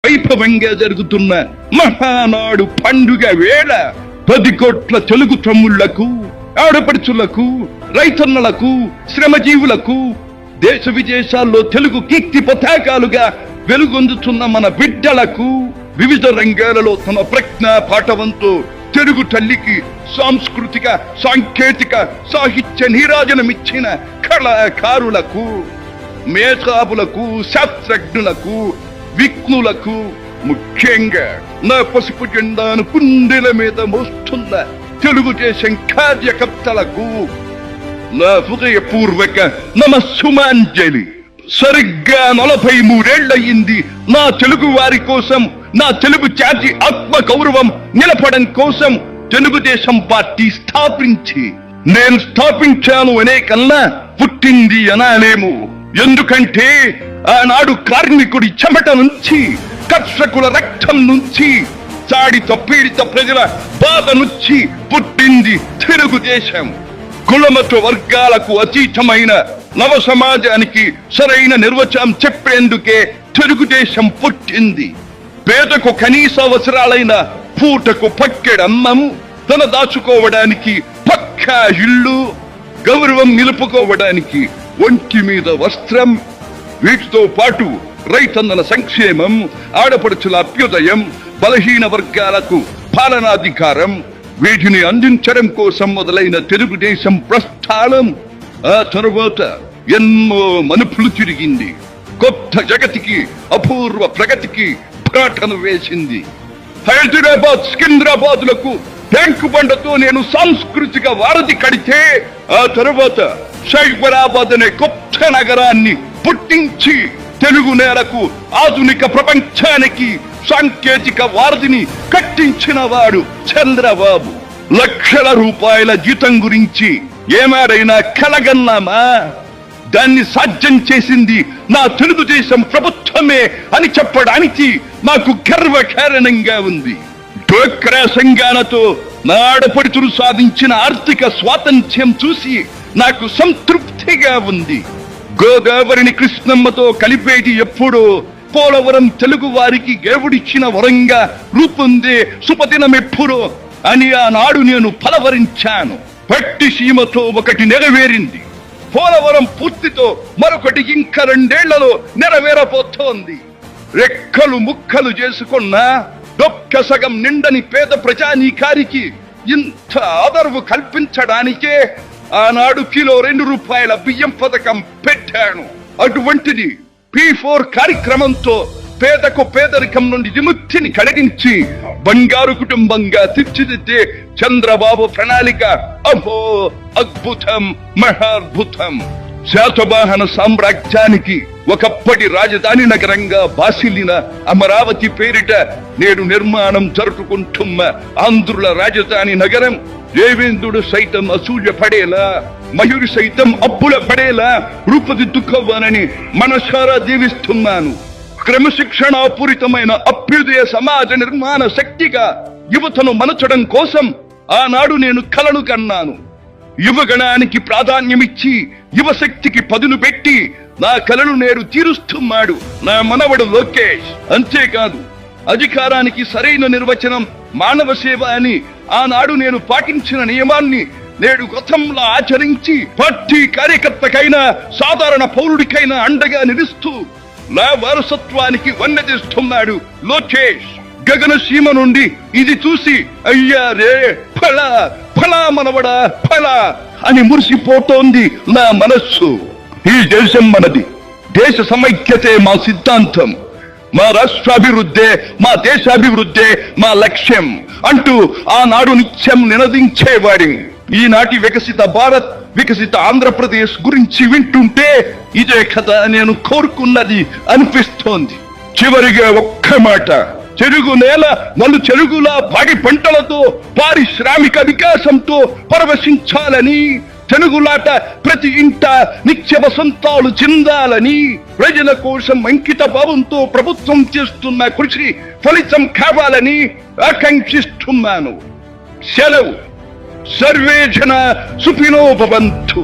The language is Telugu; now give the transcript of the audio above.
వైభవంగా జరుగుతున్న మహానాడు పండుగ వేళ 10 కోట్ల తెలుగు తమ్ముళ్లకు, ఆడపడుచులకు, రైతన్నలకు, శ్రమజీవులకు, దేశ విదేశాల్లో తెలుగు కీర్తి పతాకాలుగా వెలుగొందుతున్న మన బిడ్డలకు వివిధ రంగాలలో తమ ప్రజ్ఞా పాఠవంతో తెలుగు తల్లికి సాంస్కృతిక, సాంకేతిక, సాహిత్య నీరాజనమిచ్చిన కళాకారులకు, మేధావులకు, శాస్త్రజ్ఞులకు, విఘ్నులకు, ముఖ్యంగా నా పసుపు జెండాను కుండెల మీద మోస్తున్న తెలుగుదేశం కార్యకర్తలకు నా హృదయపూర్వక నమస్సుమాంజలి. సరిగ్గా 43 ఏళ్లయింది నా తెలుగు వారి కోసం, నా తెలుగు జాతి ఆత్మ గౌరవం నిలపడం కోసం తెలుగుదేశం పార్టీ స్థాపించి. నేను స్థాపించాను అనే కన్నా పుట్టింది అనాలేము. ఎందుకంటే ఆనాడు కార్మికుడి చెమట నుంచి, కర్షకుల రక్తం నుంచి, చాడిత పీడిత ప్రజల బాధ నుంచి పుట్టింది తెలుగుదేశం. కులమత వర్గాలకు అతీతమైన నవ సమాజానికి సరైన నిర్వచనం చెప్పేందుకే తెలుగుదేశం పుట్టింది. పేదకు కనీస అవసరాలైన పూటకు పక్కెడన్నము, తన దాచుకోవడానికి పక్కా ఇల్లు, గౌరవం నిలుపుకోవడానికి ఒంటి మీద వస్త్రం, వీటితో పాటు రైతన్నల సంక్షేమం, ఆడపడుచుల అభ్యుదయం, బలహీన వర్గాలకు పాలనాధికారం, వీటిని అందించడం కోసం మొదలైన తెలుగుదేశం ప్రస్థానం ఆ తరువాత ఎన్నో మలుపులు తిరిగింది. కొత్త జగతికి, అపూర్వ ప్రగతికి పాటను వేసింది. హైదరాబాద్, సికింద్రాబాద్లకు ట్యాంకు బండతో నేను సాంస్కృతిక వారధి కడితే, ఆ తరువాత సైబరాబాద్ అనే కొత్త నగరాన్ని పుట్టించి తెలుగు నేలకు, ఆధునిక ప్రపంచానికి సాంకేతిక వారధిని కట్టించిన వాడు చంద్రబాబు. లక్షల రూపాయల జీతం గురించి ఏమారైనా కలగన్నామా? దాన్ని సాధ్యం చేసింది నా తెలుగుదేశం ప్రభుత్వమే అని చెప్పడానికి మాకు గర్వకారణంగా ఉంది. డోక్రా సంఘాలతో నా ఆడపడుచులు సాధించిన ఆర్థిక స్వాతంత్ర్యం చూసి నాకు సంతృప్తిగా ఉంది. గోదావరిని కృష్ణమ్మతో కలిపేటి ఎప్పుడో పోలవరం తెలుగు వారికి దేవుడిచ్చిన వరంగా రూపొందే సుపదినం ఎప్పుడో అని ఆనాడు నేను పలవరించాను. పట్టి సీమతో ఒకటి నెరవేరింది. పోలవరం పూర్తితో మరొకటి ఇంకా 2 ఏళ్లలో నెరవేరబోతోంది. రెక్కలు ముక్కలు చేసుకున్న డొక్క సగం నిండని పేద ప్రజానీకారికి ఇంత ఆదరవు కల్పించడానికే ఆనాడు కిలో 2 రూపాయల బియ్యం పథకం పెట్టాను. అటువంటిది P4 కార్యక్రమంతో పేదకు పేదరికం నుండి విముక్తిని కలిగించి బంగారు కుటుంబంగా తీర్చిదిద్దే చంద్రబాబు ప్రణాళిక అహో అద్భుతం, మహాద్భుతం. శాతవాహన సామ్రాజ్యానికి ఒకప్పటి రాజధాని నగరంగా బాసిల్లిన అమరావతి పేరిట నేడు నిర్మాణం జరుపుకుంటున్న ఆంధ్రుల రాజధాని నగరం దేవేంద్రుడు సైతం అసూయ పడేలా, మయూరి సైతం అప్పుల పడేలా రూపుదిద్దుకోవాలని మనసారా దీవిస్తున్నాను. క్రమశిక్షణాపూరితమైన అభ్యుదయ సమాజ నిర్మాణ శక్తిగా యువతను మలచడం కోసం ఆనాడు నేను కలను కన్నాను. యువగణానికి ప్రాధాన్యమిచ్చి యువశక్తికి పదును పెట్టి నా కలను నేడు తీరుస్తున్నాడు నా మనవడు లోకేష్. అంతేకాదు, అధికారానికి సరైన నిర్వచనం మానవ సేవ అని ఆనాడు నేను పాటించిన నియమాన్ని నేడు గతంలో ఆచరించి పార్టీ కార్యకర్తకైనా సాధారణ పౌరుడికైనా అండగా నిలుస్తూ నా వారసత్వానికి వన్నెదిస్తున్నాడు లోకేష్. గగన సీమ నుండి ఇది చూసి అయ్యా రే ఫలా ఫలా మనవడా ఫలా అని మురిసిపోతోంది నా మనస్సు. ఈ దేశం మనది, దేశ సమైక్యతే మా సిద్ధాంతం, మా రాష్ట్రాభివృద్ధే మా దేశాభివృద్ధే మా లక్ష్యం అంటూ ఆనాడు నిత్యం నినదించేవాడి. ఈనాటి వికసిత భారత్, వికసిత ఆంధ్రప్రదేశ్ గురించి వింటుంటే ఇదే కదా నేను కోరుకున్నది అనిపిస్తోంది. చివరిగా ఒక్క మాట, చెరుగు నేల నలు చెరుగులా పాడి పంటలతో పారిశ్రామిక వికాసంతో పరవశించాలని, తెలుగులాట ప్రతి ఇంట నిత్య వసంతాలు చెందాలని, ప్రజల కోసం అంకిత భావంతో ప్రభుత్వం చేస్తున్న కృషి ఫలితం కావాలని ఆకాంక్షిస్తున్నాను. సెలవు. సర్వే జన సుఖినో భవంతు.